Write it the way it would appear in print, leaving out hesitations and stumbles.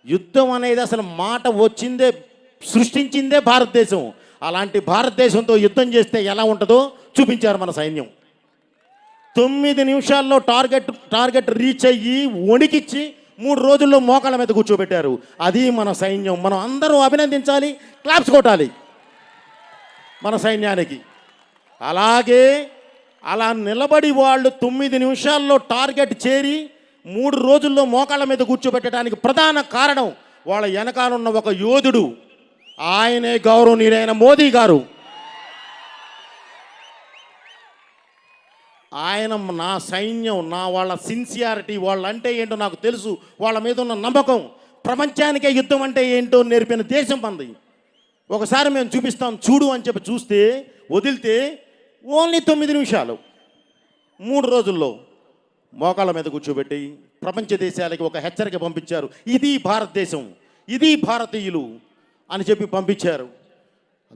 యుద్ధం అనేది అసలు మాట వచ్చిందే, సృష్టించిందే భారతదేశం. అలాంటి భారతదేశంతో యుద్ధం చేస్తే ఎలా ఉంటుందో చూపించారు మన సైన్యం. 9 నిమిషాల్లో టార్గెట్ రీచ్ అయ్యి వణికిచ్చి 3 రోజుల్లో మోకాళ్ళ మీద కూర్చోబెట్టారు. అది మన సైన్యం. మనం అందరూ అభినందించాలి, క్లాప్స్ కొట్టాలి మన సైన్యానికి. అలాగే అలా నిలబడి వాళ్ళు 9 నిమిషాల్లో టార్గెట్ చేరి 3 రోజుల్లో మోకాళ్ళ మీద కూర్చోబెట్టడానికి ప్రధాన కారణం వాళ్ళ వెనకాలన్న ఒక యోధుడు. ఆయనే గౌరవనీయులైన మోదీ గారు. ఆయన నా సైన్యం, నా వాళ్ళ సిన్సియారిటీ, వాళ్ళంటే ఏంటో నాకు తెలుసు, వాళ్ళ మీద ఉన్న నమ్మకం, ప్రపంచానికే యుద్ధం అంటే ఏంటో నేర్పిన దేశం మంది. ఒకసారి మేము చూపిస్తాం చూడు అని చెప్పి చూస్తే వదిలితే ఓన్లీ 9 నిమిషాలు 3 రోజుల్లో మోకాళ్ళ మీద కూర్చోబెట్టి ప్రపంచ దేశాలకి ఒక హెచ్చరిక పంపించారు. ఇది భారతదేశం, ఇది భారతీయులు అని చెప్పి పంపించారు.